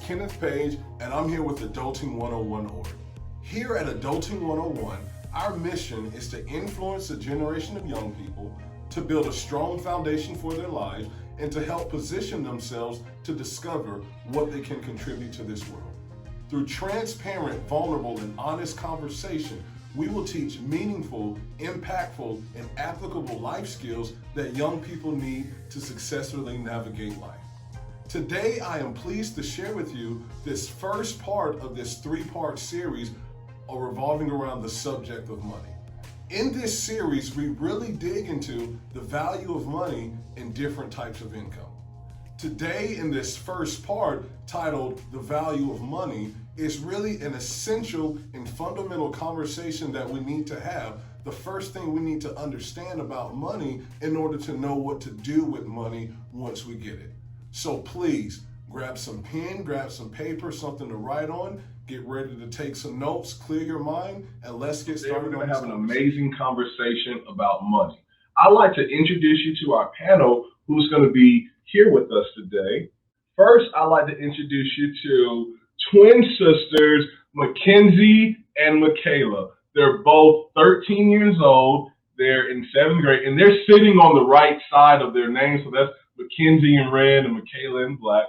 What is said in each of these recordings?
Kenneth Page, and I'm here with Adulting 101 Org. Here at Adulting 101, our mission is to influence a generation of young people, to build a strong foundation for their lives, and to help position themselves to discover what they can contribute to this world. Through transparent, vulnerable, and honest conversation, we will teach meaningful, impactful, and applicable life skills that young people need to successfully navigate life. Today, I am pleased to share with you this first part of this three-part series revolving around the subject of money. In this series, we really dig into the value of money and different types of income. Today, in this first part, titled The Value of Money, is really an essential and fundamental conversation that we need to have. The first thing we need to understand about money in order to know what to do with money once we get it. So please, grab some pen, grab some paper, something to write on, get ready to take some notes, clear your mind, and let's get started. We're going to have an amazing conversation about money. I'd like to introduce you to our panel who's going to be here with us today. First, I'd like to introduce you to twin sisters, Mackenzie and Michaela. They're both 13 years old. They're in 7th grade, and they're sitting on the right side of their names. So that's Mackenzie in red and Michaela in black.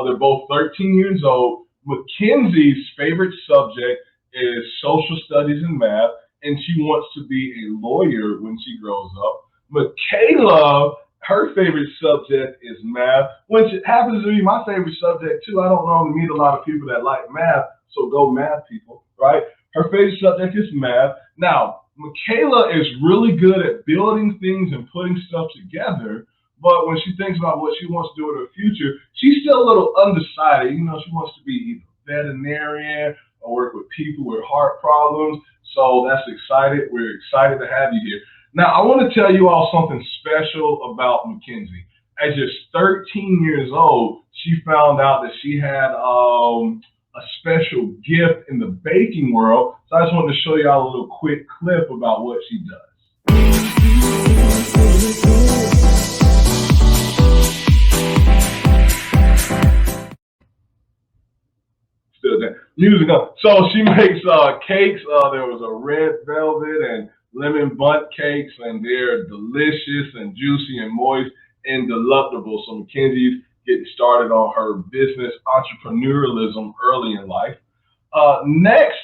They're both 13 years old. Mackenzie's favorite subject is social studies and math, and she wants to be a lawyer when she grows up. Michaela, her favorite subject is math, which happens to be my favorite subject too. I don't normally meet a lot of people that like math, so go math people, right? Her favorite subject is math. Now, Michaela is really good at building things and putting stuff together, but when she thinks about what she wants to do in her future, she's still a little undecided. You know, she wants to be either a veterinarian or work with people with heart problems. So that's excited. We're excited to have you here. Now, I want to tell you all something special about Mackenzie. At just 13 years old, she found out that she had a special gift in the baking world. So I just wanted to show you all a little quick clip about what she does. Still there. Music up. So she makes cakes. There was a red velvet and lemon bundt cakes, and they're delicious and juicy and moist and delectable. So Mackenzie's getting started on her business entrepreneurialism early in life. Next,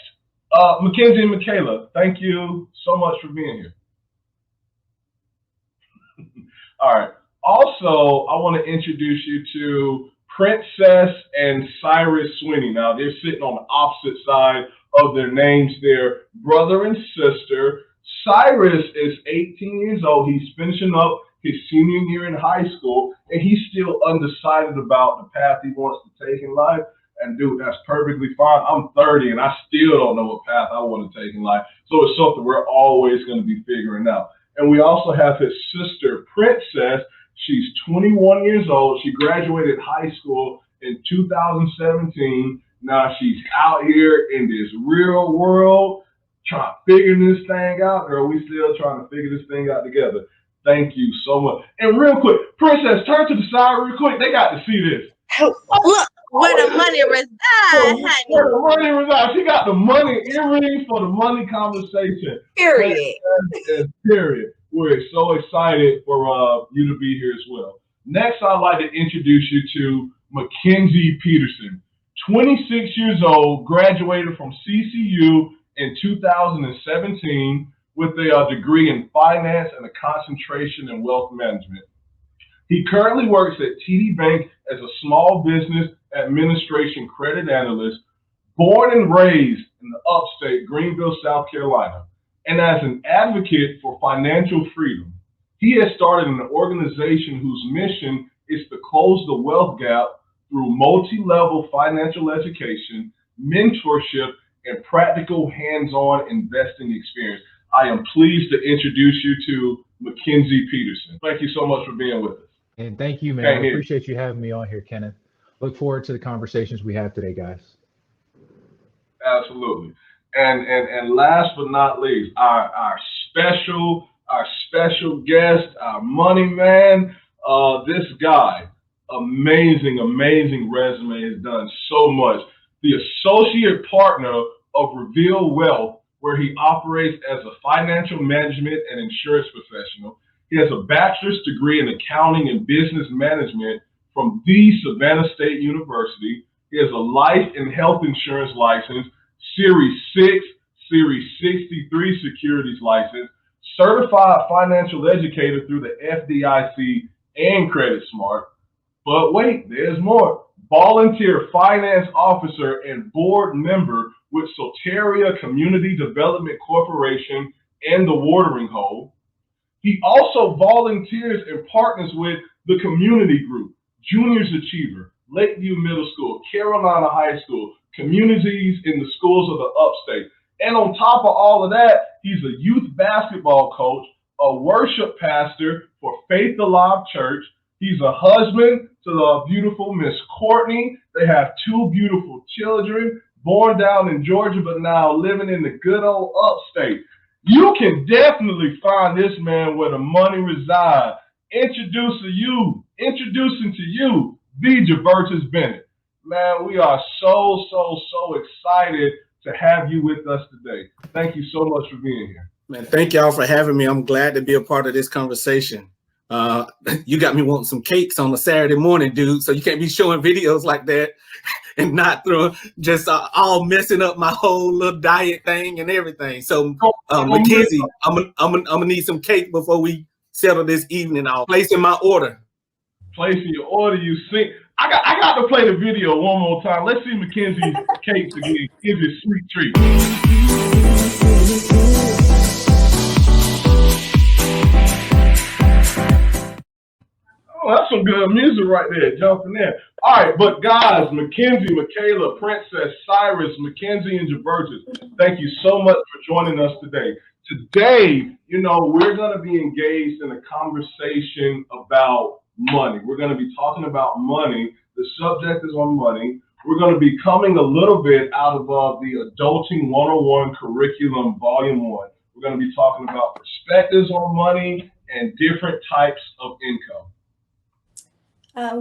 Mackenzie and Michaela, thank you so much for being here. All right. Also, I want to introduce you to Princess and Cyrus Sweeney. Now, they're sitting on the opposite side of their names. They're brother and sister. Cyrus is 18 years old. He's finishing up his senior year in high school, and he's still undecided about the path he wants to take in life. And dude, that's perfectly fine. I'm 30, and I still don't know what path I want to take in life. So it's something we're always going to be figuring out. And we also have his sister, Princess. She's 21 years old. She graduated high school in 2017. Now she's out here in this real world trying to figure this thing out, or are we still trying to figure this thing out together? Thank you so much. And real quick, Princess, turn to the side real quick. They got to see this. Look where the money resides, honey. Where the money resides. She got the money earrings for the money conversation. Period. Period. We're so excited for you to be here as well. Next, I'd like to introduce you to Mackenzie Peterson, 26 years old, graduated from CCU in 2017 with a degree in finance and a concentration in wealth management. He currently works at TD Bank as a small business administration credit analyst, born and raised in the upstate Greenville, South Carolina, and as an advocate for financial freedom. He has started an organization whose mission is to close the wealth gap through multi-level financial education, mentorship, and practical hands-on investing experience. I am pleased to introduce you to Mackenzie Peterson. Thank you so much for being with us. And thank you, man. I appreciate you having me on here, Kenneth. Look forward to the conversations we have today, guys. Absolutely. And last but not least, our special guest, our money man, this guy, amazing, amazing resume, has done so much. The associate partner of Reveal Wealth, where he operates as a financial management and insurance professional. He has a bachelor's degree in accounting and business management from the Savannah State University. He has a life and health insurance license, Series 6, Series 63 securities license, certified financial educator through the FDIC and Credit Smart. But wait, there's more. Volunteer finance officer and board member with Soteria Community Development Corporation and the Watering Hole. He also volunteers and partners with the community group, Juniors Achiever, Lakeview Middle School, Carolina High School, communities in the schools of the upstate. And on top of all of that, he's a youth basketball coach, a worship pastor for Faith Alive Church. He's a husband to the beautiful Miss Courtney. They have 2 beautiful children, born down in Georgia, but now living in the good old upstate. You can definitely find this man where the money resides. Introducing to you, the Javertus Bennett. Man, we are so excited to have you with us today. Thank you so much for being here. Man, thank y'all for having me. I'm glad to be a part of this conversation. You got me wanting some cakes on a Saturday morning, dude. So you can't be showing videos like that and not throwing just all messing up my whole little diet thing and everything. So Mackenzie, I'm gonna need some cake before we settle this evening. I'll place in my order. Placing your order, you see. I got to play the video one more time. Let's see Mackenzie's cakes again. Give you a sweet treat. Oh, that's some good music right there, jumping in. All right, but guys, Mackenzie, Michaela, Princess, Cyrus, Mackenzie, and Javertus, thank you so much for joining us today. Today, we're going to be engaged in a conversation about money. We're going to be talking about money. The subject is on money. We're going to be coming a little bit out of the Adulting 101 curriculum, Volume 1. We're going to be talking about perspectives on money and different types of income.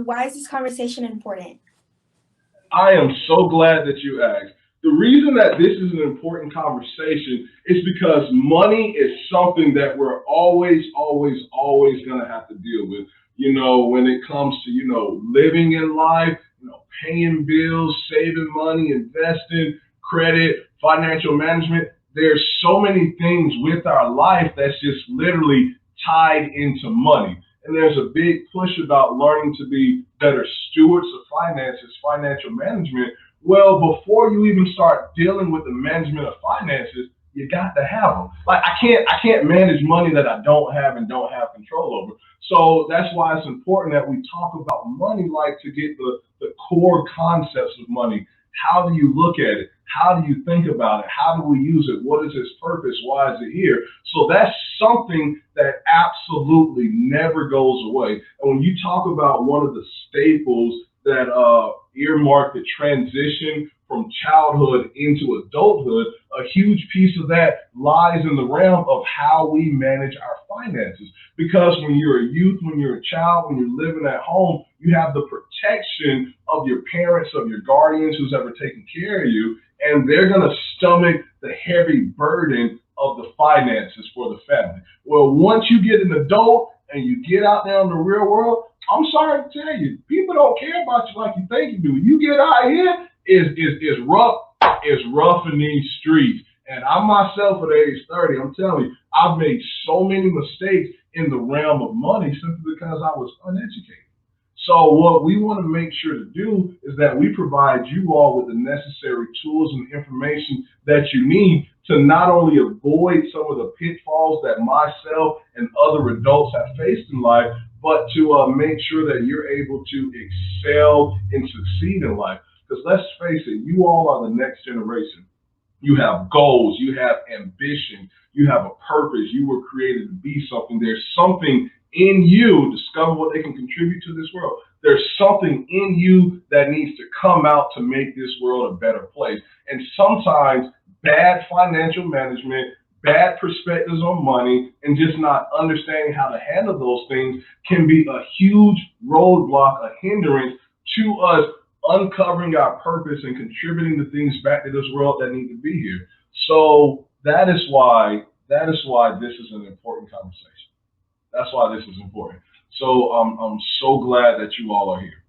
Why is this conversation important? I am so glad that you asked. The reason that this is an important conversation is because money is something that we're always going to have to deal with. When it comes to, living in life, paying bills, saving money, investing, credit, financial management. There's so many things with our life that's just literally tied into money. And there's a big push about learning to be better stewards of finances, financial management. Well, before you even start dealing with the management of finances, you got to have them. Like I can't manage money that I don't have and don't have control over. So that's why it's important that we talk about money, like to get the core concepts of money. How do you look at it? How do you think about it? How do we use it? What is its purpose? Why is it here? So that's something that absolutely never goes away. And when you talk about one of the staples that earmark the transition from childhood into adulthood, a huge piece of that lies in the realm of how we manage our finances. Because when you're a youth, when you're a child, when you're living at home, you have the protection of your parents, of your guardians, who's ever taken care of you, and they're going to stomach the heavy burden of the finances for the family. Well, once you get an adult and you get out there in the real world, I'm sorry to tell you, people don't care about you like you think you do. You get out here, it's rough in these streets. And I myself at age 30, I'm telling you, I've made so many mistakes in the realm of money simply because I was uneducated. So what we want to make sure to do is that we provide you all with the necessary tools and information that you need to not only avoid some of the pitfalls that myself and other adults have faced in life, but to make sure that you're able to excel and succeed in life. Because let's face it, you all are the next generation. You have goals, you have ambition, you have a purpose, you were created to be something. There's something in you, discover what they can contribute to this world. There's something in you that needs to come out to make this world a better place. And sometimes bad financial management, bad perspectives on money and just not understanding how to handle those things can be a huge roadblock, a hindrance to us uncovering our purpose and contributing the things back to this world that need to be here. So that is why this is an important conversation. That's why this is important. So I'm so glad that you all are here.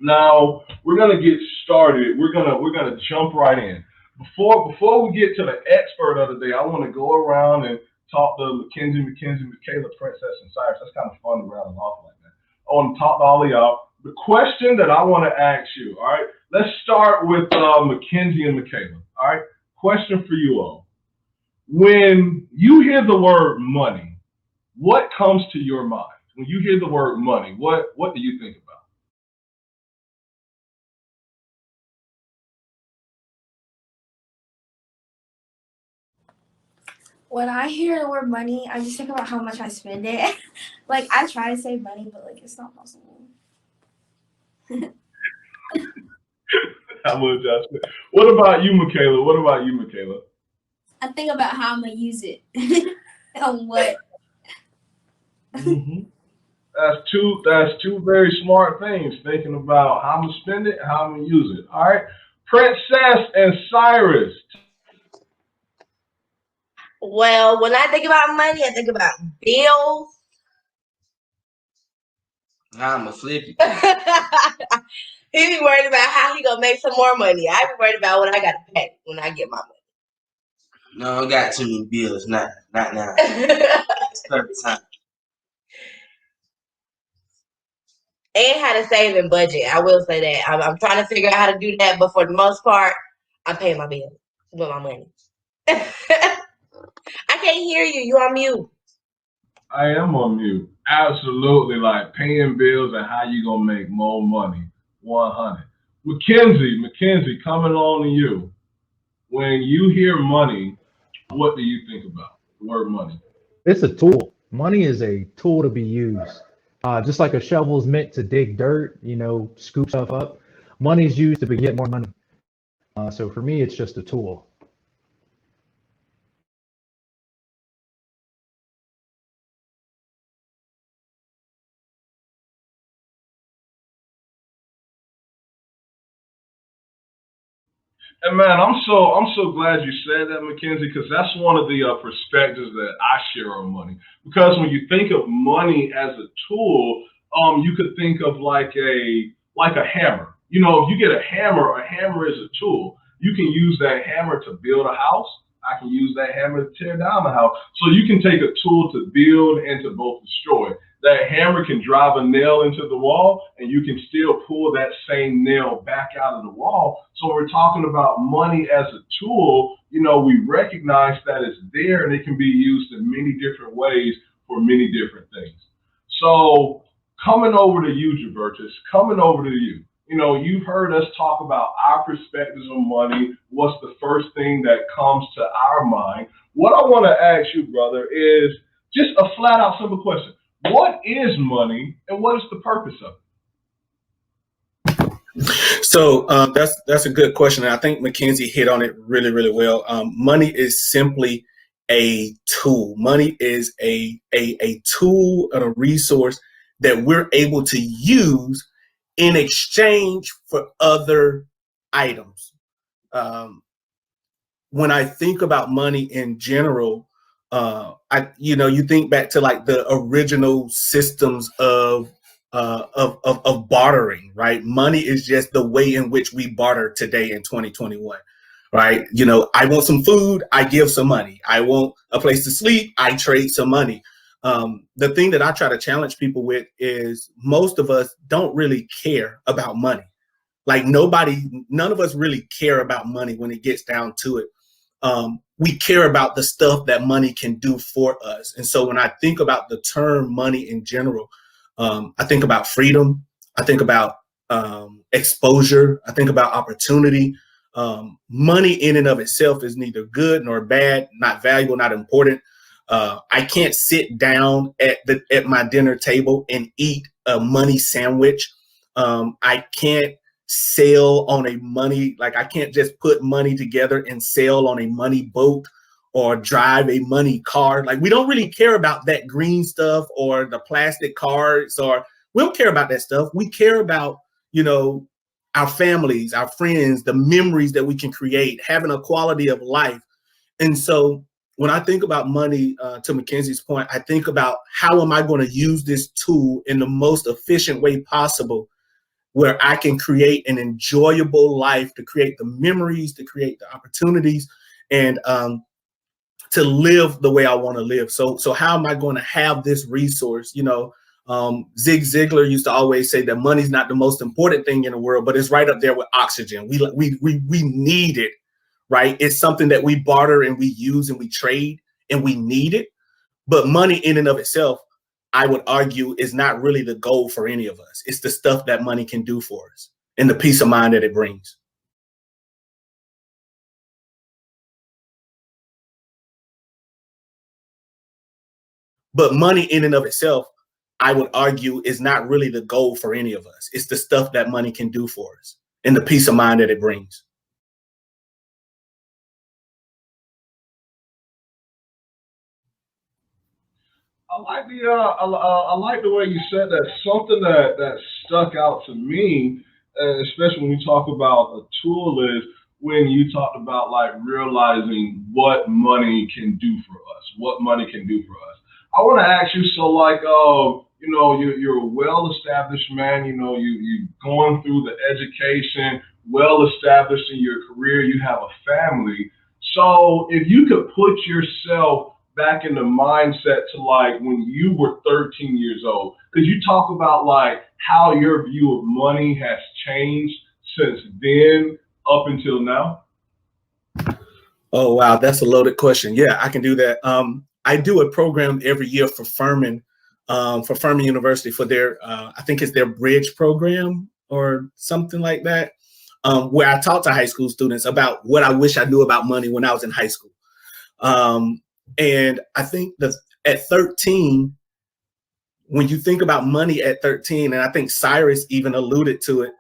Now we're gonna get started. We're gonna jump right in. Before we get to the expert of the day, I want to go around and talk to Mackenzie, Michaela, Princess, and Cyrus. That's kind of fun to round it off like that. I want to talk to all of y'all. The question that I want to ask you, all right, let's start with Mackenzie and Michaela. All right, question for you all. When you hear the word money, what comes to your mind? When you hear the word money, what do you think about? When I hear the word money, I just think about how much I spend it. Like, I try to save money, but like, it's not possible. How much I spend? What about you, Michaela? I think about how I'm gonna use it. On what? Mm-hmm. That's two very smart things. Thinking about how I'm gonna spend it and how I'm gonna use it. All right, Princess and Cyrus. Well, when I think about money, I think about bills. I'ma flip it. He be worried about how he gonna make some more money. I be worried about what I gotta pay when I get my money. No, I got too many bills. Not now. It's perfect time. And how to save and budget. I will say that. I'm trying to figure out how to do that, but for the most part, I'm paying my bills with my money. I can't hear you. You on mute. I am on mute. Absolutely, like paying bills and how you gonna make more money. 100. Mackenzie, coming on to you. When you hear money, what do you think about the word money? It's a tool. Money is a tool to be used. Just like a shovel is meant to dig dirt, scoop stuff up. Money is used to get more money. So for me, it's just a tool. And man, I'm so glad you said that, Mackenzie, because that's one of the perspectives that I share on money. Because when you think of money as a tool, you could think of like a hammer. If you get a hammer is a tool. You can use that hammer to build a house. I can use that hammer to tear down the house. So you can take a tool to build and to both destroy. That hammer can drive a nail into the wall, and you can still pull that same nail back out of the wall. So we're talking about money as a tool. We recognize that it's there and it can be used in many different ways for many different things. So coming over to you, Jabertus, coming over to you. You've heard us talk about our perspectives on money. What's the first thing that comes to our mind? What I want to ask you, brother, is just a flat out simple question. What is money and what is the purpose of it? So that's a good question. And I think Mackenzie hit on it really, really well. Money is simply a tool. Money is a tool and a resource that we're able to use in exchange for other items. When I think about money in general, you think back to like the original systems of bartering, right? Money is just the way in which we barter today in 2021, right? I want some food, I give some money. I want a place to sleep, I trade some money. The thing that I try to challenge people with is most of us don't really care about money. Like none of us really care about money when it gets down to it. We care about the stuff that money can do for us. And so when I think about the term money in general, I think about freedom. I think about exposure. I think about opportunity. Money in and of itself is neither good nor bad, not valuable, not important. I can't sit down at my dinner table and eat a money sandwich. I can't sail on a money, like I can't just put money together and sail on a money boat or drive a money car. Like, we don't really care about that green stuff or the plastic cards, or we don't care about that stuff. We care about, you know, our families, our friends, the memories that we can create, having a quality of life. And so when I think about money, to Mackenzie's point, I think about how am I going to use this tool in the most efficient way possible, where I can create an enjoyable life, to create the memories, to create the opportunities, and to live the way I want to live. So how am I going to have this resource? You know, Zig Ziglar used to always say that money's not the most important thing in the world, but it's right up there with oxygen. We need it, right? It's something that we barter and we use and we trade, and we need it. But money in and of itself, I would argue, is not really the goal for any of us. It's the stuff that money can do for us and the peace of mind that it brings. But money in and of itself, I would argue, is not really the goal for any of us. It's the stuff that money can do for us and the peace of mind that it brings. I like the way you said that. Something that stuck out to me, especially when we talk about a tool, is when you talked about like realizing what money can do for us, what money can do for us. I want to ask you, so like, you know, you're a well-established man, you know, you've gone through the education, well-established in your career, you have a family. So if you could put yourself back in the mindset to like when you were 13 years old, could you talk about like how your view of money has changed since then up until now? Oh, wow. That's a loaded question. Yeah, I can do that. I do a program every year for Furman University for their, I think it's their bridge program or something like that, where I talk to high school students about what I wish I knew about money when I was in high school. And I think that at 13, when you think about money at 13, and I think Cyrus even alluded to it,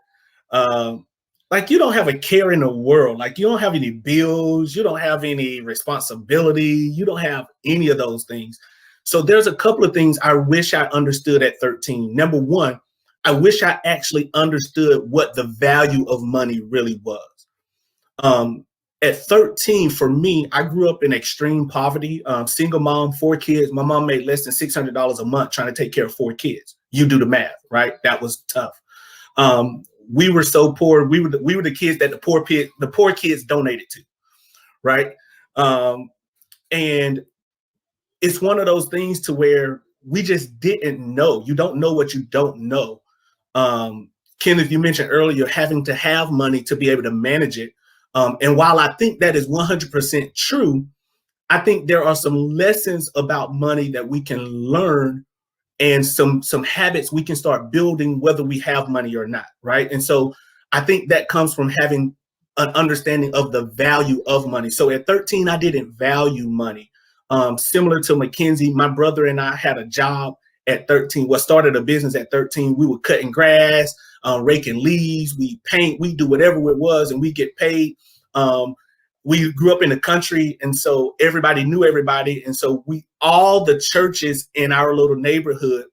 like you don't have a care in the world. Like you don't have any bills, you don't have any responsibility, you don't have any of those things. So there's a couple of things I wish I understood at 13. Number one, I wish I actually understood what the value of money really was. At 13, for me, I grew up in extreme poverty, single mom, 4 kids. My mom made less than $600 a month trying to take care of 4 kids. You do the math, right? That was tough. We were so poor. We were the kids that the poor kids donated to, right? And it's one of those things to where we just didn't know. You don't know what you don't know. Kenneth, you mentioned earlier having to have money to be able to manage it. And while I think that is 100% true, I think there are some lessons about money that we can learn and some habits we can start building whether we have money or not, right? And so I think that comes from having an understanding of the value of money. So at 13, I didn't value money. Similar to Mackenzie, my brother and I had a job at 13. Well, started a business at 13. We were cutting grass, raking leaves, we paint, we do whatever it was, and we get paid. We grew up in the country, and so everybody knew everybody. And so all the churches in our little neighborhood,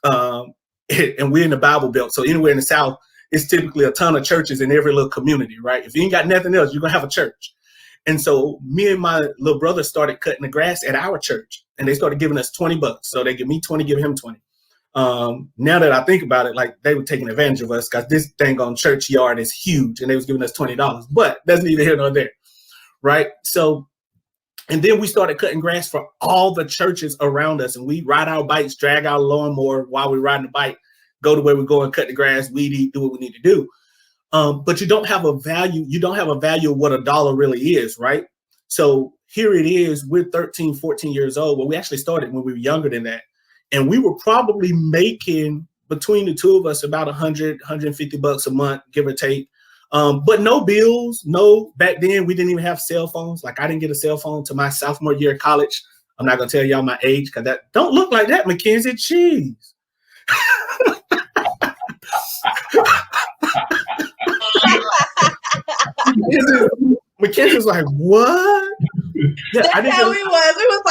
and we're in the Bible Belt. So anywhere in the South, it's typically a ton of churches in every little community, right? If you ain't got nothing else, you're gonna have a church. And so me and my little brother started cutting the grass at our church, and they started giving us $20. So they give me 20, give him 20. Now that I think about it, like they were taking advantage of us because this thing on church yard is huge, and they was giving us $20. But that's neither here nor there, right? So, and then we started cutting grass for all the churches around us, and we ride our bikes, drag our lawnmower while we're riding the bike, go to where we go and cut the grass, weed eat, do what we need to do. But you don't have a value. You don't have a value of what a dollar really is, right? So here it is. We're 13, 14 years old. Well, we actually started when we were younger than that. And we were probably making between the two of us about $100, $150 a month, give or take. But no bills, back then we didn't even have cell phones. Like I didn't get a cell phone to my sophomore year of college. I'm not gonna tell y'all my age because that don't look like that, Mackenzie. Jeez. Mackenzie's like, what? Yeah, I That's didn't how get we was. We was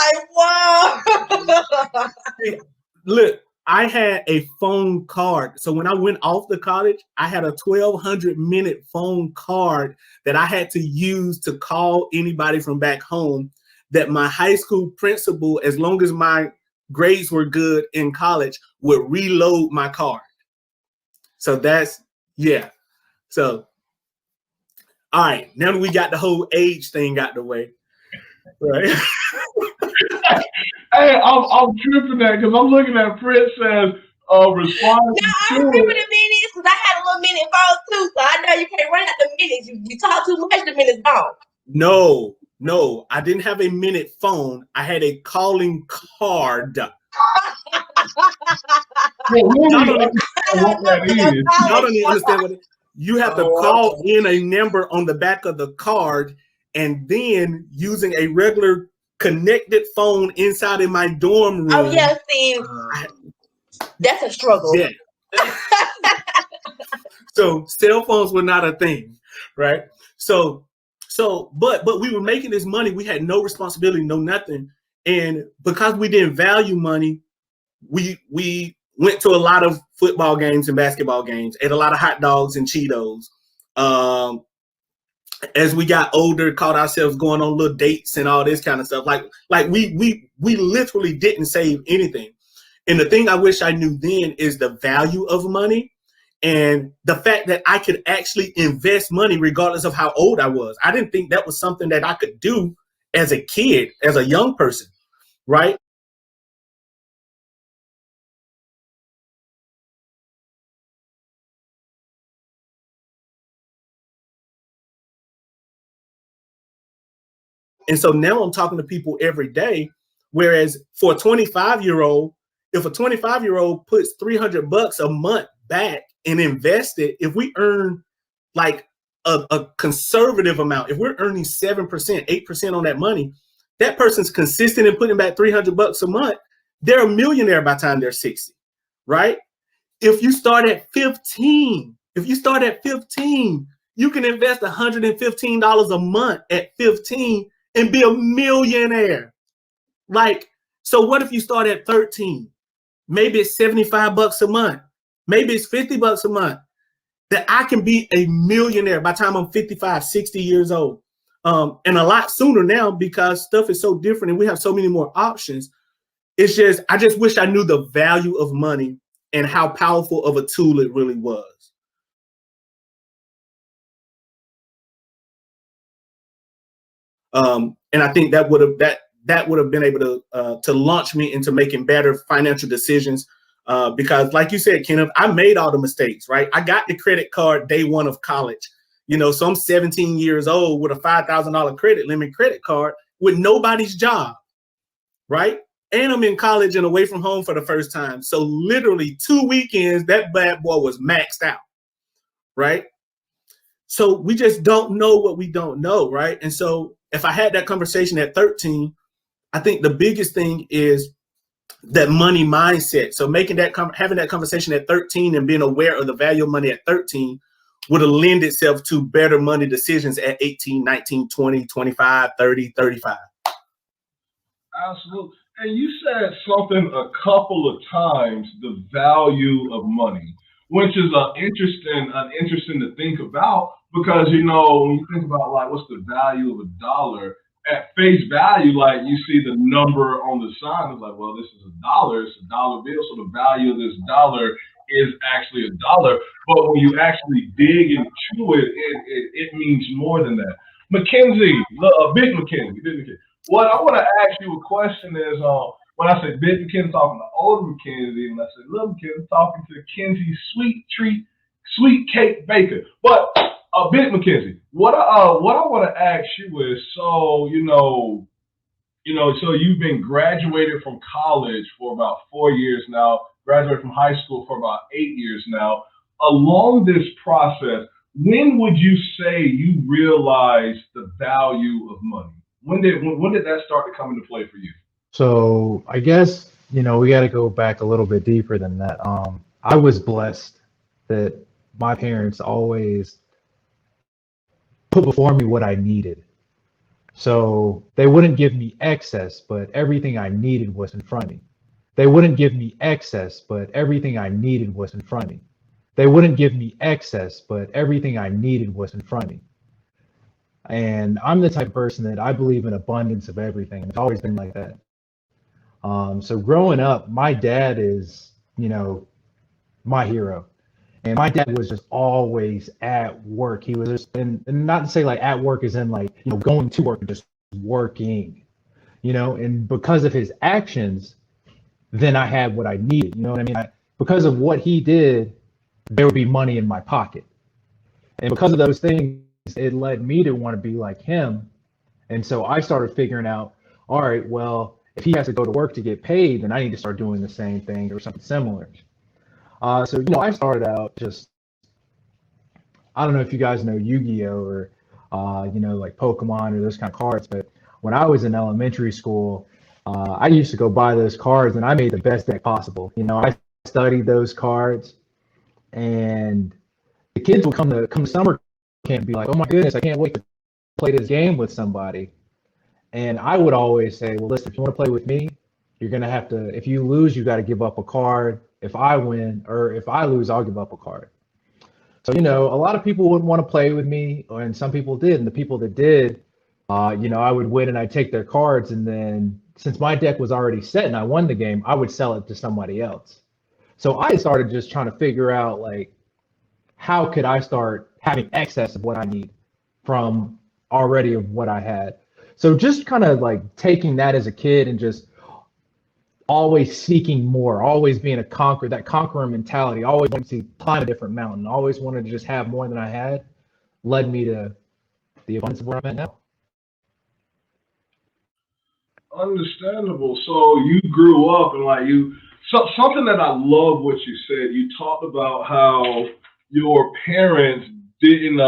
like, whoa. look. I had a phone card. So when I went off to college, I had a 1,200-minute phone card that I had to use to call anybody from back home. That my high school principal, as long as my grades were good in college, would reload my card. So that's, yeah. So, all right, now that we got the whole age thing out the way, right? Hey, I'm tripping that because I'm looking at Princess response Now I to remember it. the minutes because I had a little minute phone too, so I know you can't run out the minutes. You talk too much, the minutes gone. No, I didn't have a minute phone. I had a calling card. Well, we Y'all don't don't, even understand what that is. y'all don't even understand what you have to call in a number on the back of the card, and then using a regular connected phone inside of my dorm room. Oh yeah, Steve, that's a struggle. Yeah. So cell phones were not a thing, right? But we were making this money. We had no responsibility, no nothing, and because we didn't value money, we went to a lot of football games and basketball games, ate a lot of hot dogs and Cheetos. As we got older, caught ourselves going on little dates and all this kind of stuff. Like we literally didn't save anything. And the thing I wish I knew then is the value of money and the fact that I could actually invest money regardless of how old I was. I didn't think that was something that I could do as a kid, as a young person, right? And so now I'm talking to people every day. Whereas for a 25-year-old, if a 25-year-old puts $300 a month back and invest it, if we earn like a conservative amount, if we're earning 7%, 8% on that money, that person's consistent in putting back $300 a month, they're a millionaire by the time they're 60, right? If you start at 15, you can invest $115 a month at 15 and be a millionaire. Like, so what if you start at 13? Maybe it's $75 a month. Maybe it's $50 a month. That I can be a millionaire by the time I'm 55, 60 years old. And a lot sooner now because stuff is so different and we have so many more options. It's just, I just wish I knew the value of money and how powerful of a tool it really was. And I think that would have been able to launch me into making better financial decisions. Because like you said, Kenneth, I made all the mistakes, right? I got the credit card day one of college, so I'm 17 years old with a $5,000 credit limit credit card with nobody's job, right? And I'm in college and away from home for the first time. So literally 2 weekends, that bad boy was maxed out, right? So we just don't know what we don't know, right? And so if I had that conversation at 13, I think the biggest thing is that money mindset. So having that conversation at 13 and being aware of the value of money at 13 would have lend itself to better money decisions at 18, 19, 20, 25, 30, 35. Absolutely. And you said something a couple of times, the value of money, which is interesting to think about because, when you think about like what's the value of a dollar, at face value, like you see the number on the sign, it's like, well, this is $1, it's a dollar bill, so the value of this dollar is actually $1. But when you actually dig into it means more than that. Mackenzie, Big Mackenzie. What I want to ask you a question is, when I say Big Mackenzie, talking to older Mackenzie, and I say little Mackenzie, talking to Kenzie Sweet Cake Baker. But Big Mackenzie, what I want to ask you is, so so you've been graduated from college for about 4 years now, graduated from high school for about 8 years now. Along this process, when would you say you realized the value of money? When did that start to come into play for you? So I guess, we got to go back a little bit deeper than that. I was blessed that my parents always put before me what I needed. So they wouldn't give me excess, but everything I needed was in front of me. They wouldn't give me excess, but everything I needed was in front of me. They wouldn't give me excess, but everything I needed was in front of me. And I'm the type of person that I believe in abundance of everything. It's always been like that. So growing up, my dad is, my hero. And my dad was just always at work. He was just, and not to say like at work is in like, going to work and just working, and because of his actions, then I had what I needed. You know what I mean? Because of what he did, there would be money in my pocket. And because of those things, it led me to want to be like him. And so I started figuring out, all right, well, if he has to go to work to get paid, then I need to start doing the same thing or something similar. So I started out just, I don't know if you guys know Yu-Gi-Oh or, like Pokemon or those kind of cards, but when I was in elementary school, I used to go buy those cards and I made the best deck possible. I studied those cards, and the kids would come to summer camp and be like, oh my goodness, I can't wait to play this game with somebody. And I would always say, well, listen, if you want to play with me, you're going to have to, if you lose, you got to give up a card. If I win, or if I lose, I'll give up a card. So, a lot of people wouldn't want to play with me, and some people did. And the people that did, I would win and I'd take their cards. And then since my deck was already set and I won the game, I would sell it to somebody else. So I started just trying to figure out, like, how could I start having excess of what I need from already of what I had. So just kind of like taking that as a kid and just always seeking more, always being a conqueror, that conqueror mentality, always wanting to climb a different mountain, always wanted to just have more than I had, led me to the abundance of where I'm at now. Understandable. So you grew up and something that I love what you said. You talked about how your parents didn't,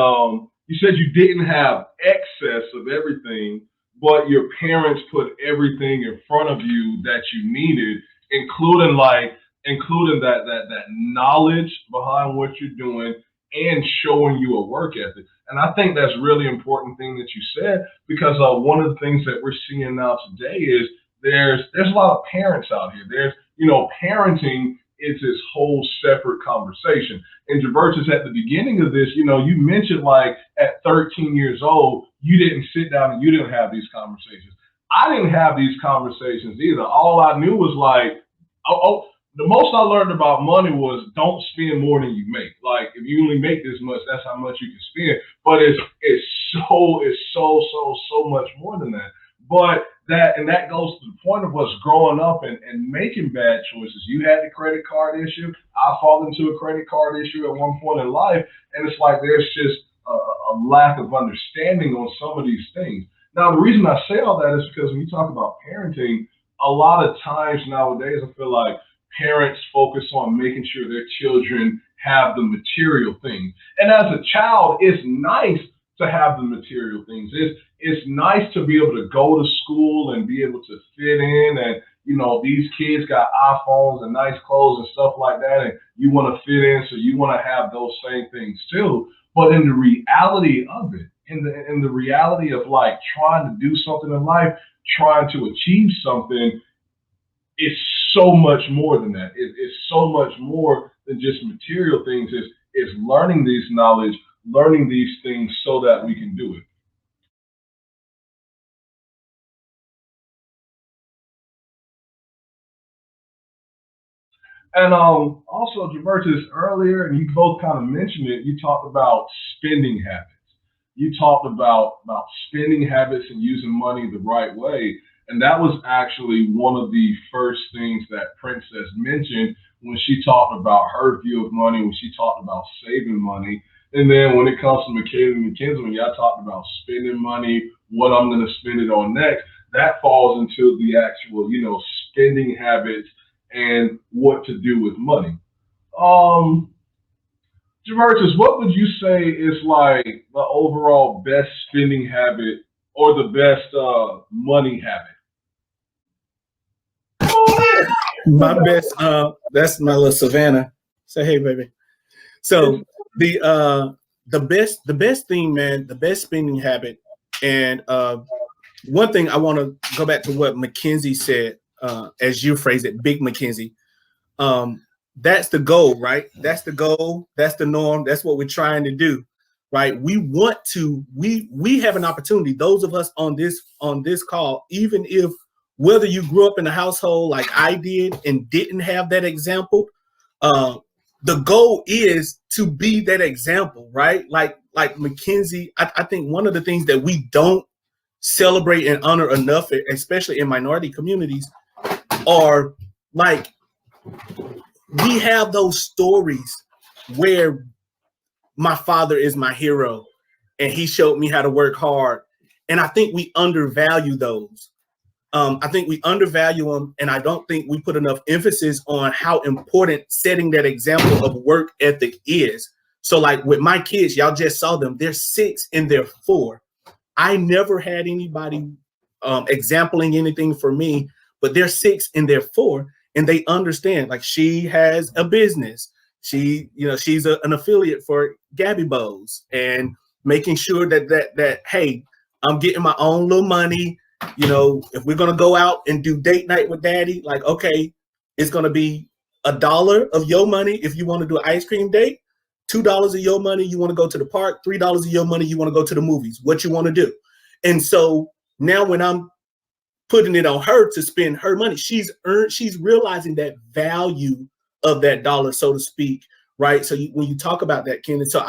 you said you didn't have excess of everything, but your parents put everything in front of you that you needed, including that knowledge behind what you're doing and showing you a work ethic. And I think that's really important thing that you said, because one of the things that we're seeing now today is there's a lot of parents out here. There's, parenting is this whole separate conversation. And Javertus, at the beginning of this, you mentioned like at 13 years old, you didn't sit down and you didn't have these conversations. I didn't have these conversations either. All I knew was like, the most I learned about money was don't spend more than you make. Like if you only make this much, that's how much you can spend. But it's so much more than that. But that goes to the point of us growing up and making bad choices. You had the credit card issue. I fall into a credit card issue at one point in life, and it's like there's just a lack of understanding on some of these things. Now, the reason I say all that is because when you talk about parenting, a lot of times nowadays I feel like parents focus on making sure their children have the material things. And as a child, it's nice to have the material things. It's nice to be able to go to school and be able to fit in, and these kids got iPhones and nice clothes and stuff like that, and you want to fit in, so you want to have those same things too. But in the reality of it, in the reality of like trying to do something in life, trying to achieve something, it's so much more than that. It's so much more than just material things. It's learning these knowledge, learning these things so that we can do it. And also, Javertus, earlier, and you both kind of mentioned it, you talked about spending habits. You talked about spending habits and using money the right way. And that was actually one of the first things that Princess mentioned when she talked about her view of money, when she talked about saving money. And then when it comes to Michaela McKenzie, when y'all talked about spending money, what I'm going to spend it on next, that falls into the actual, spending habits and what to do with money. Javertus, what would you say is like the overall best spending habit or the best money habit? My best, that's my little Savannah. Say hey, baby. So the best thing, man, the best spending habit, and one thing I want to go back to what Mackenzie said, as you phrase it, Big Mackenzie. That's the goal, right? That's the goal. That's the norm. That's what we're trying to do, right? We want to. We have an opportunity. Those of us on this call, even if whether you grew up in a household like I did and didn't have that example, the goal is to be that example, right? Like Mackenzie, I think one of the things that we don't celebrate and honor enough, especially in minority communities, are like, we have those stories where my father is my hero and he showed me how to work hard. And I think we undervalue those. I think we undervalue them, and I don't think we put enough emphasis on how important setting that example of work ethic is. So like with my kids, y'all just saw them, they're 6 and they're 4. I never had anybody exempling anything for me, but they're 6 and they're 4, and they understand, like, she has a business. She's an affiliate for Gabby Bowes, and making sure that, hey, I'm getting my own little money. You know, if we're going to go out and do date night with daddy, like, okay, it's going to be $1 of your money if you want to do an ice cream date, $2 of your money you want to go to the park, $3 of your money you want to go to the movies, what you want to do. And so now when I'm putting it on her to spend her money, she's realizing that value of that dollar, so to speak, right? So when you talk about that, Ken, so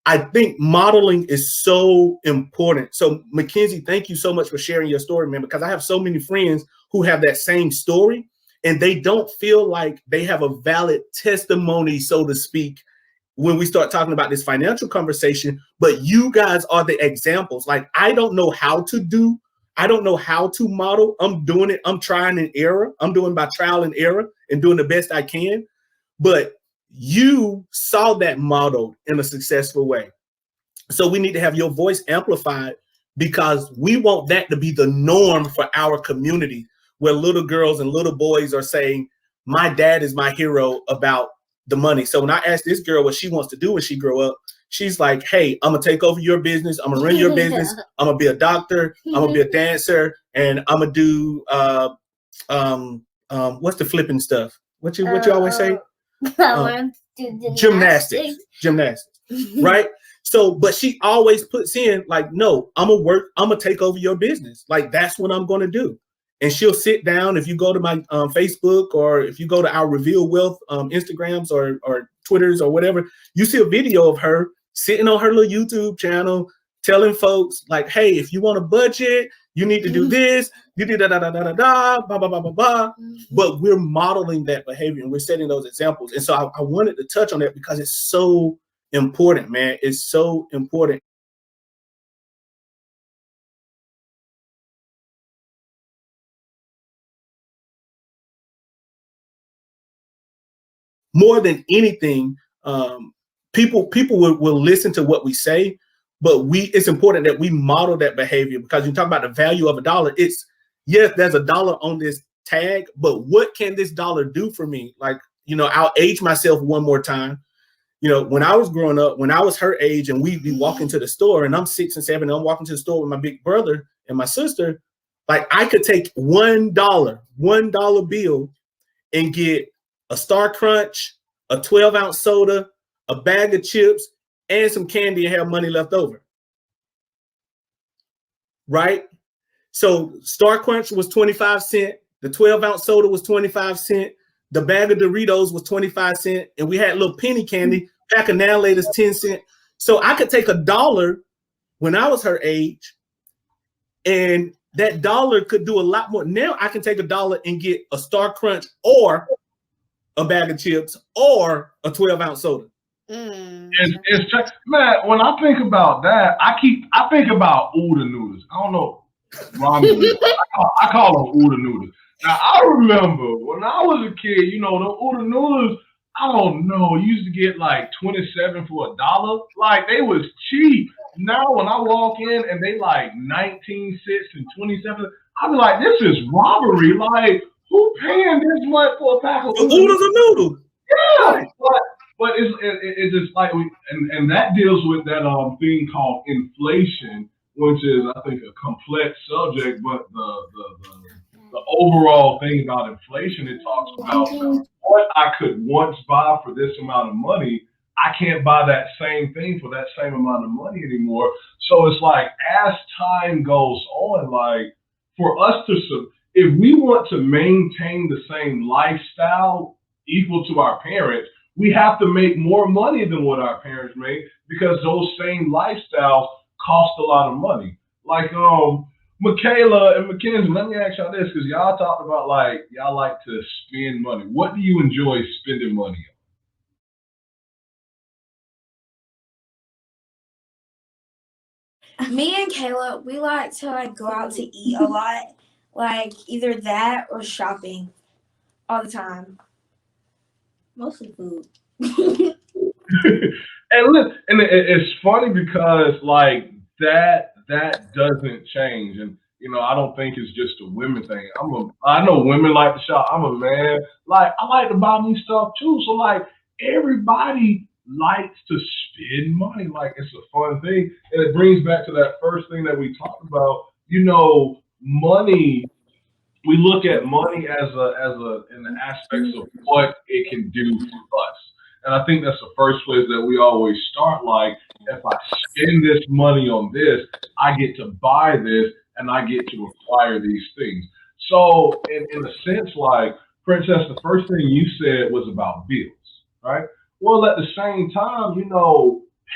I think modeling is so important. So Mackenzie, thank you so much for sharing your story, man, because I have so many friends who have that same story and they don't feel like they have a valid testimony, so to speak, when we start talking about this financial conversation. But you guys are the examples. Like, I don't know how to model. I'm doing it. I'm trying and error. I'm doing by trial and error and doing the best I can. But you saw that modeled in a successful way. So we need to have your voice amplified, because we want that to be the norm for our community, where little girls and little boys are saying, my dad is my hero about the money. So when I asked this girl what she wants to do when she grow up, she's like, hey, I'm gonna take over your business. I'm gonna run your business. I'm gonna be a doctor. I'm gonna be a dancer, and I'm gonna do what's the flipping stuff? What you always say? Gymnastics, right? So, but she always puts in like, no, I'm gonna take over your business. Like, that's what I'm gonna do. And she'll sit down. If you go to my Facebook, or if you go to our Reveal Wealth Instagrams or Twitters or whatever, you see a video of her sitting on her little YouTube channel telling folks like, hey, if you want a budget, you need to do this, you do da-da-da-da-da-da, blah, blah, blah, blah, blah. But we're modeling that behavior and we're setting those examples. And so I wanted to touch on that because it's so important, man. It's so important. More than anything, people will listen to what we say, but it's important that we model that behavior, because you talk about the value of $1. It's, yes, there's $1 on this tag, but what can this dollar do for me? Like, you know, I'll age myself one more time. You know, when I was growing up, when I was her age and we'd be walking to the store, and I'm 6 and 7, and I'm walking to the store with my big brother and my sister, like, I could take $1 bill and get a Star Crunch, a 12-ounce soda, a bag of chips, and some candy, and have money left over. Right? So Star Crunch was 25 cents. The 12-ounce soda was 25 cents. The bag of Doritos was 25 cents. And we had little penny candy, pack of Now Laters, 10 cents. So I could take $1 when I was her age, and that dollar could do a lot more. Now I can take $1 and get a Star Crunch, or a bag of chips, or a 12-ounce soda. It's man, when I think about that, I think about Oodle Noodles. I don't know, ramen. I call them Oodle Noodles. Now, I remember when I was a kid, you know, the Oodle Noodles, I don't know, used to get like 27 for $1. Like, they was cheap. Now when I walk in and they like 19 cents and 27, I be like, this is robbery. Like, who paying this much for a pack of oodles and noodles? Yeah, but it's just like and that deals with that thing called inflation which is, I think, a complex subject. But the overall thing about inflation, it talks about what I could once buy for this amount of money. I can't buy that same thing for that same amount of money anymore. So it's like as time goes on, like for us to, if we want to maintain the same lifestyle equal to our parents, we have to make more money than what our parents made because those same lifestyles cost a lot of money. Like Michaela and Mackenzie, let me ask y'all this because y'all talked about like y'all like to spend money. What do you enjoy spending money Me and Kayla, we like to like go out to eat a lot, like either that or shopping all the time. Mostly food. And look, and it's funny because like that doesn't change, and I don't think it's just a women thing. I know women like to shop. I'm a man, like I like to buy me stuff too. So like everybody likes to spend money. Like it's a fun thing, and it brings back to that first thing that we talked about. Money, we look at money as a in the aspects of what it can do for us. And I think that's the first place that we always start. Like, if I spend this money on this, I get to buy this and I get to acquire these things. So, in a sense, like, Princess, the first thing you said was about bills, right? Well, at the same time,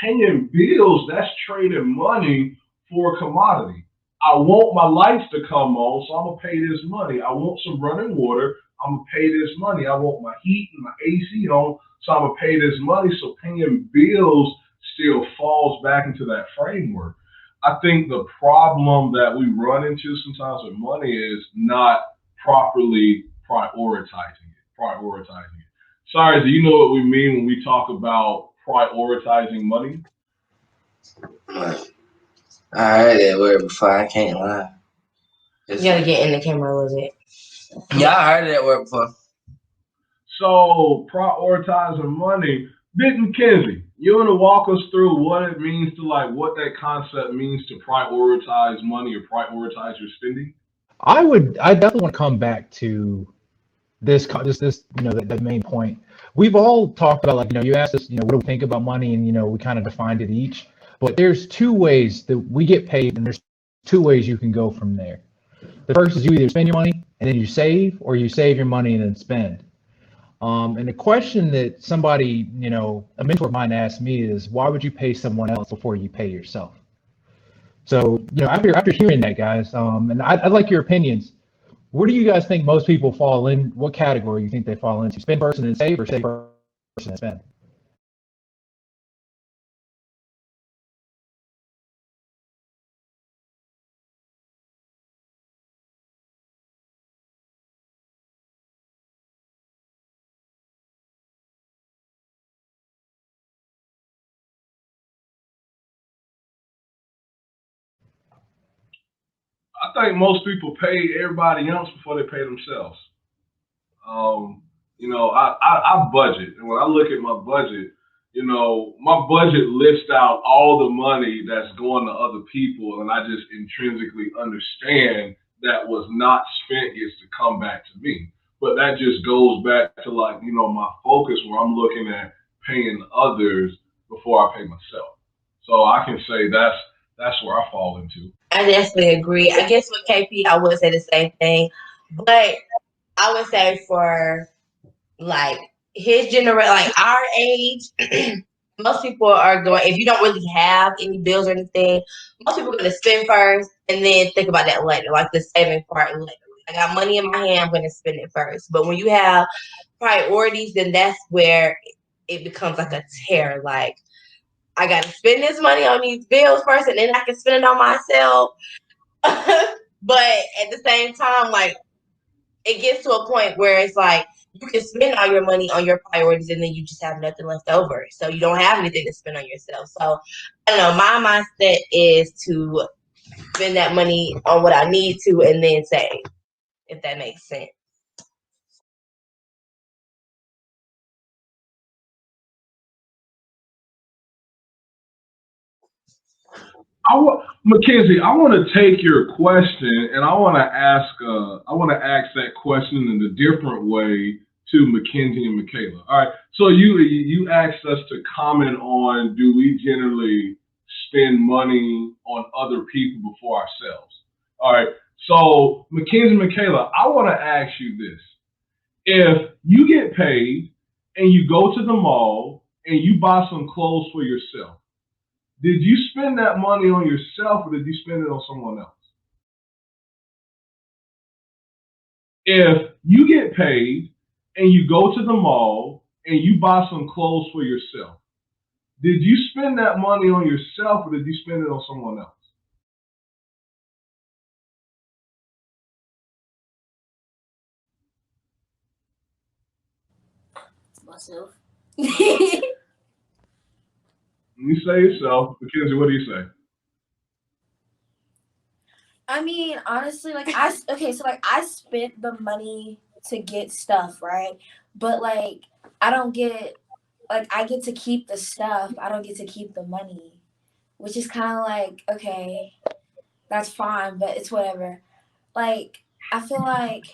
paying bills, that's trading money for a commodity. I want my lights to come on, so I'm gonna pay this money. I want some running water, I'm gonna pay this money. I want my heat and my AC on, so I'm gonna pay this money. So paying bills still falls back into that framework. I think the problem that we run into sometimes with money is not properly prioritizing it. Prioritizing it. Sorry, do you know what we mean when we talk about prioritizing money? I heard that word before. I can't lie. You gotta get in the camera a little bit. Yeah, I heard that word before. So prioritizing money. Big Mackenzie, you want to walk us through what it means to like what that concept means to prioritize money or prioritize your spending? I definitely want to come back to this the main point. We've all talked about, like, you asked us, what do we think about money, and we kind of defined it each. But there's two ways that we get paid, and there's two ways you can go from there. The first is you either spend your money and then you save, or you save your money and then spend. And the question that somebody, a mentor of mine asked me is, why would you pay someone else before you pay yourself? So, after hearing that, guys, and I'd like your opinions. Where do you guys think most people fall in? What category you think they fall into? Spend first and then save, or save first and then spend? I think most people pay everybody else before they pay themselves. I budget, and when I look at my budget, my budget lists out all the money that's going to other people, and I just intrinsically understand that was not spent gets to come back to me. But that just goes back to like, my focus where I'm looking at paying others before I pay myself. So I can say that's where I fall into. I definitely agree. I guess with KP, I would say the same thing, but I would say for like his generation, like our age, most people are going. If you don't really have any bills or anything, most people are going to spend first and then think about that later, like the saving part later. I got money in my hand, I'm going to spend it first. But when you have priorities, then that's where it becomes like a tear. Like, I got to spend this money on these bills first, and then I can spend it on myself. But at the same time, like, it gets to a point where it's like you can spend all your money on your priorities and then you just have nothing left over. So you don't have anything to spend on yourself. So I don't know. My mindset is to spend that money on what I need to and then save, if that makes sense. Mackenzie, I want to take your question and I want to ask that question in a different way to Mackenzie and Michaela. All right. So you asked us to comment on, do we generally spend money on other people before ourselves? All right. So Mackenzie and Michaela, I want to ask you this. If you get paid and you go to the mall and you buy some clothes for yourself, did you spend that money on yourself or did you spend it on someone else? If you get paid and you go to the mall and you buy some clothes for yourself, did you spend that money on yourself or did you spend it on someone else? Myself. You say yourself. Mackenzie, what do you say? I mean, honestly, like I spent the money to get stuff, right? But like I don't get I get to keep the stuff. I don't get to keep the money, which is kind of like, okay, that's fine, but it's whatever. Like I feel like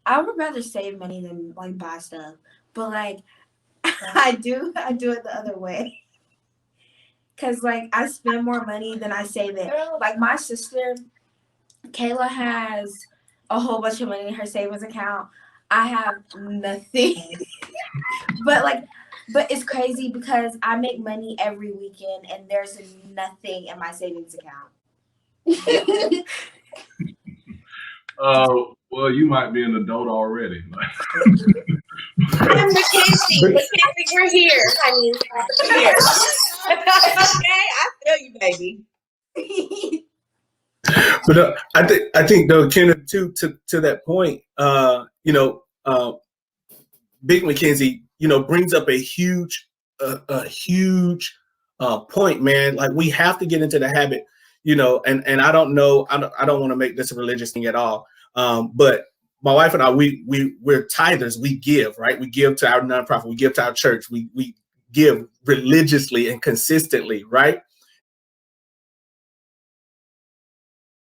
I would rather save money than like buy stuff, but like I do it the other way. Cause like I spend more money than I save it. Like my sister, Kayla, has a whole bunch of money in her savings account. I have nothing. but it's crazy because I make money every weekend and there's nothing in my savings account. Well, you might be an adult already. Mackenzie, you're here, honey. You're here. Okay, I feel you, baby. But I think though, Kenneth, to that point, Big Mackenzie, brings up a huge point, man. Like we have to get into the habit, and I don't know, I don't want to make this a religious thing at all. But my wife and I, we're tithers. We give, right? We give to our nonprofit. We give to our church. We give religiously and consistently, right?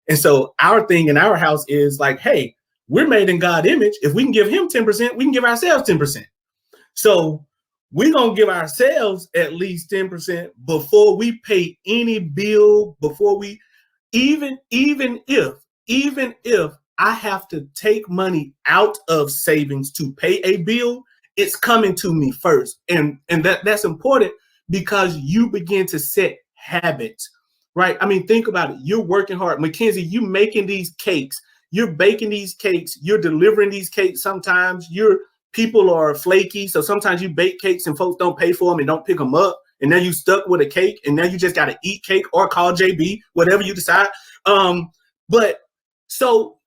And so our thing in our house is like, hey, we're made in God's image. If we can give him 10%, we can give ourselves 10%. So we're going to give ourselves at least 10% before we pay any bill, before we, even if I have to take money out of savings to pay a bill, it's coming to me first. And that's important because you begin to set habits, right? I mean, think about it. You're working hard. Mackenzie, you making these cakes, you're baking these cakes, you're delivering these cakes. Sometimes people are flaky. So sometimes you bake cakes and folks don't pay for them and don't pick them up. And now you stuck with a cake and now you just got to eat cake or call JB, whatever you decide. But so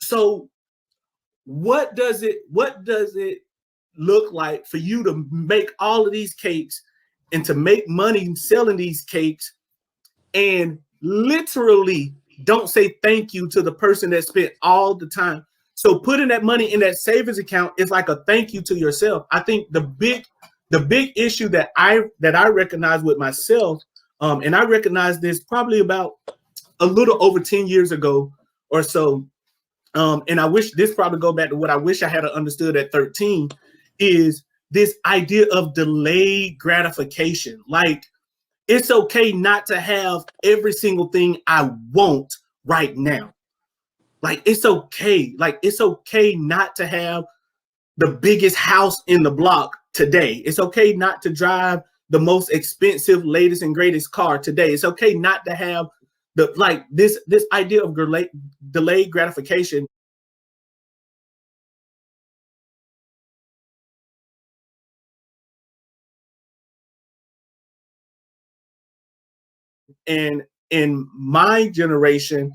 what does it look like for you to make all of these cakes and to make money selling these cakes and literally don't say thank you to the person that spent all the time? So putting that money in that savings account is like a thank you to yourself. I think the big issue that I recognize with myself, and I recognized this probably about a little over 10 years ago or so, and I wish this probably go back to what I wish I had understood at 13, is this idea of delayed gratification. Like, it's okay not to have every single thing I want right now. Like, it's okay. Like, it's okay not to have the biggest house in the block today. It's okay not to drive the most expensive, latest and greatest car today. It's okay not to have this idea of delayed gratification. And in my generation,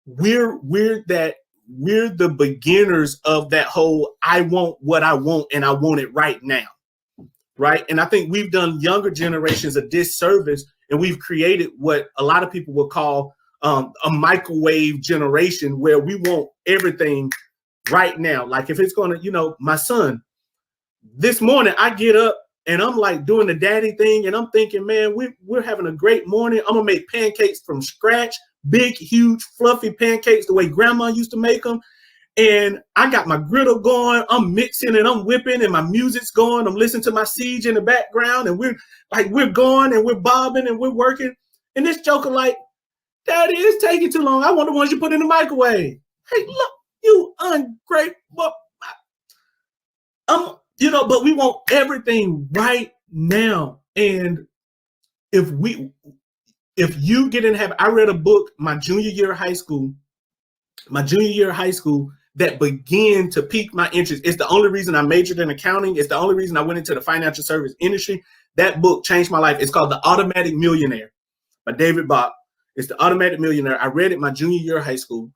we're the beginners of that whole I want what I want and I want it right now. Right. And I think we've done younger generations a disservice and we've created what a lot of people would call a microwave generation where we want everything right now. Like if it's going to, my son, this morning I get up And I'm like doing the daddy thing. And I'm thinking, man, we're having a great morning. I'm going to make pancakes from scratch, big, huge, fluffy pancakes the way grandma used to make them. And I got my griddle going. I'm mixing and I'm whipping and my music's going. I'm listening to my Siege in the background. And we're going and we're bobbing and we're working. And this joker like, Daddy, it's taking too long. I want the ones you put in the microwave. Hey, look, you ungrateful. But we want everything right now. And if you get in the habit, I read a book my junior year of high school that began to pique my interest. It's the only reason I majored in accounting. It's the only reason I went into the financial service industry. That book changed my life. It's called The Automatic Millionaire by David Bach. It's The Automatic Millionaire. I read it my junior year of high school.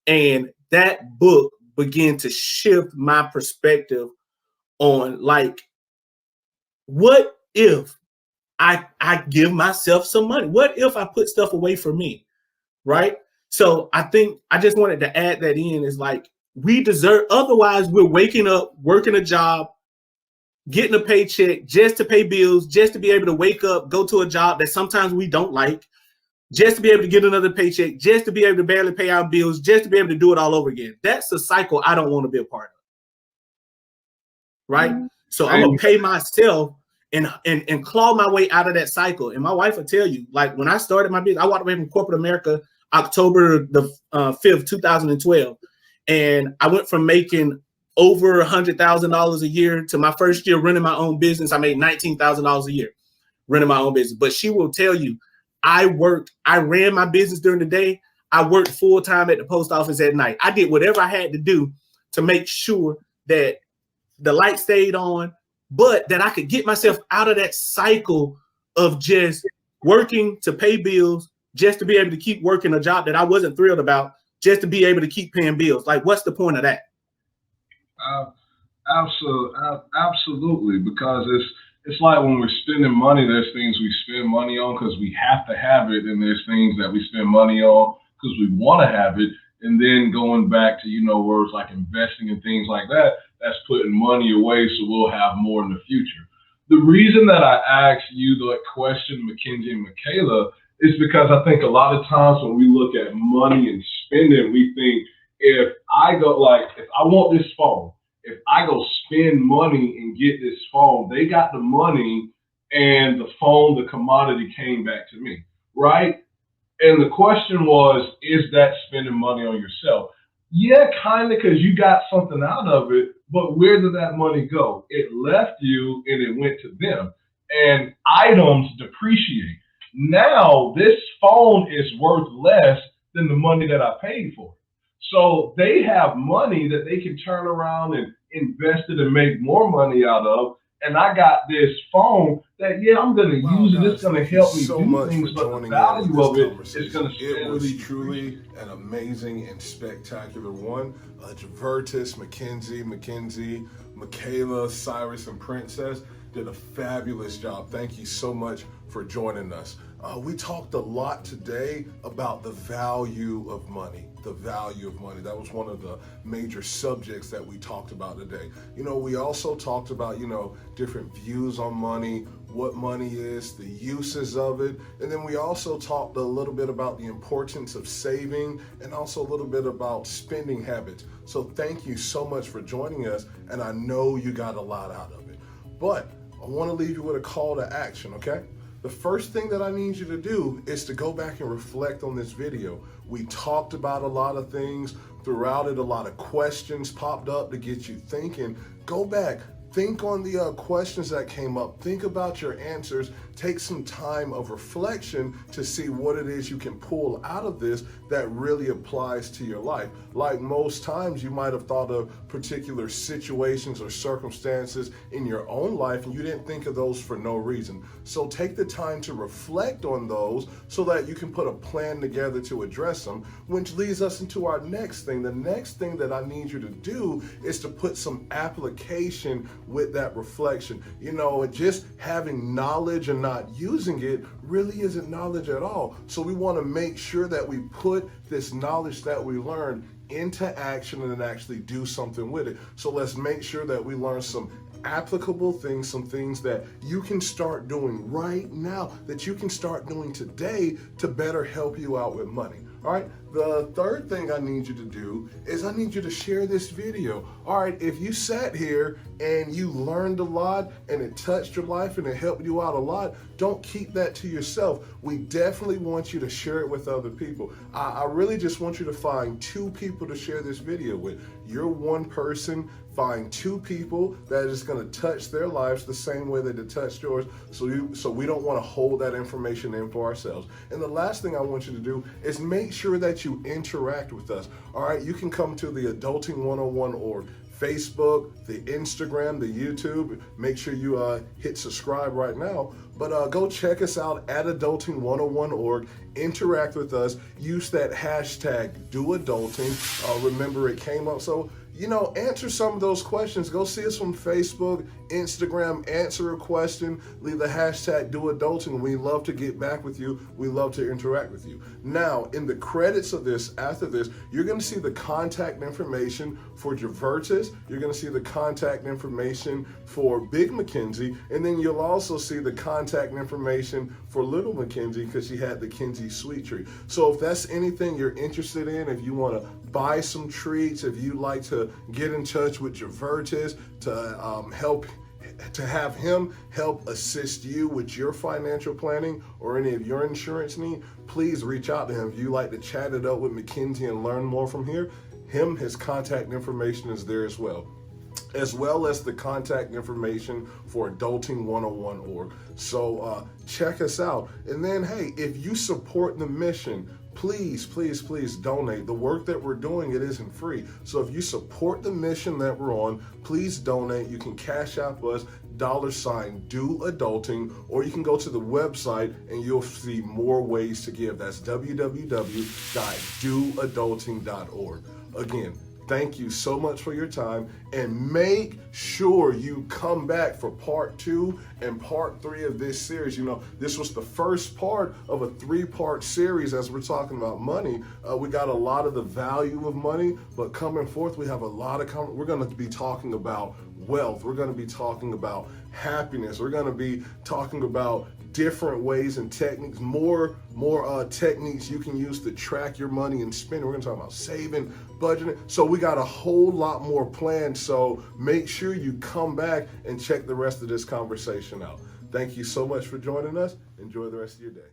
And that book began to shift my perspective on like, what if I give myself some money? What if I put stuff away for me, right? So I think I just wanted to add that in is like, we deserve, otherwise we're waking up, working a job, getting a paycheck just to pay bills, just to be able to wake up, go to a job that sometimes we don't like, just to be able to get another paycheck, just to be able to barely pay our bills, just to be able to do it all over again. That's a cycle I don't want to be a part of. Right? Mm-hmm. So I'm gonna pay myself and claw my way out of that cycle. And my wife will tell you, like when I started my business, I walked away from corporate America October the 5th, 2012. And I went from making over $100,000 a year to my first year running my own business. I made $19,000 a year running my own business. But she will tell you, I ran my business during the day. I worked full time at the post office at night. I did whatever I had to do to make sure that the light stayed on, but that I could get myself out of that cycle of just working to pay bills, just to be able to keep working a job that I wasn't thrilled about, just to be able to keep paying bills. Like, what's the point of that? Absolutely, because it's like when we're spending money, there's things we spend money on because we have to have it, and there's things that we spend money on because we want to have it. And then going back to, words like investing and things like that, that's putting money away so we'll have more in the future. The reason that I asked you that question, Mackenzie and Michaela, is because I think a lot of times when we look at money and spending, we think if I want this phone, if I go spend money and get this phone, they got the money and the phone, the commodity came back to me, right? And the question was, is that spending money on yourself? Yeah, kind of, because you got something out of it, but where did that money go? It left you and it went to them. And items depreciate. Now this phone is worth less than the money that I paid for. So they have money that they can turn around and invest it and make more money out of. And I got this phone that, I'm going to use it. It's going to help me so do much things, for but the value of it is going to It was truly an amazing and spectacular one. Javertis, Mackenzie, Michaela, Cyrus, and Princess did a fabulous job. Thank you so much for joining us. We talked a lot today about the value of money. The value of money. That was one of the major subjects that we talked about today. We also talked about, different views on money, what money is, the uses of it. And then we also talked a little bit about the importance of saving and also a little bit about spending habits. So thank you so much for joining us. And I know you got a lot out of it. But I want to leave you with a call to action, okay? The first thing that I need you to do is to go back and reflect on this video. We talked about a lot of things throughout it. A lot of questions popped up to get you thinking. Go back, think on the questions that came up. Think about your answers. Take some time of reflection to see what it is you can pull out of this that really applies to your life. Like most times, you might have thought of particular situations or circumstances in your own life, and you didn't think of those for no reason. So take the time to reflect on those so that you can put a plan together to address them, which leads us into our next thing. The next thing that I need you to do is to put some application with that reflection. Just having knowledge and not using it really isn't knowledge at all. So we want to make sure that we put this knowledge that we learn into action and actually do something with it. So let's make sure that we learn some applicable things, some things that you can start doing right now, that you can start doing today to better help you out with money. All right, the third thing I need you to do is I need you to share this video. All right, if you sat here and you learned a lot and it touched your life and it helped you out a lot, don't keep that to yourself. We definitely want you to share it with other people. I really just want you to find 2 people to share this video with. You're one person, find 2 people that is going to touch their lives the same way that it touched yours, so we don't want to hold that information in for ourselves. And the last thing I want you to do is make sure that you interact with us. All right, you can come to the Adulting101.org Facebook, the Instagram, the YouTube. Make sure you hit subscribe right now. But go check us out at Adulting101.org. Interact with us. Use that hashtag DoAdulting. Remember, it came up. So, answer some of those questions. Go see us on Facebook, Instagram, answer a question, leave the hashtag DoAdulting. We love to get back with you. We love to interact with you. Now, in the credits of this, after this, you're going to see the contact information for Javertis. You're going to see the contact information for Big Mackenzie. And then you'll also see the contact information for Little Mackenzie, because she had the Kinsey Sweet Tree. So if that's anything you're interested in, if you want to buy some treats, if you like to get in touch with Javertis to have him help assist you with your financial planning or any of your insurance need, please reach out to him. If you like to chat it up with Mackenzie and learn more from his contact information is there as well as the contact information for Adulting101.org. So check us out. And then, hey, if you support the mission, please, please, please donate. The work that we're doing, it isn't free. So if you support the mission that we're on, please donate. You can cash out us $DoAdulting, or you can go to the website and you'll see more ways to give. That's www.doadulting.org. Again, thank you so much for your time, and make sure you come back for part 2 and part 3 of this series. This was the first part of a 3-part series as we're talking about money. We got a lot of the value of money, but coming forth, we have a lot of, we're going to be talking about wealth. We're going to be talking about happiness. We're going to be talking about different ways and techniques, more techniques you can use to track your money and spend. We're going to talk about saving, budgeting. So we got a whole lot more planned. So make sure you come back and check the rest of this conversation out. Thank you so much for joining us. Enjoy the rest of your day.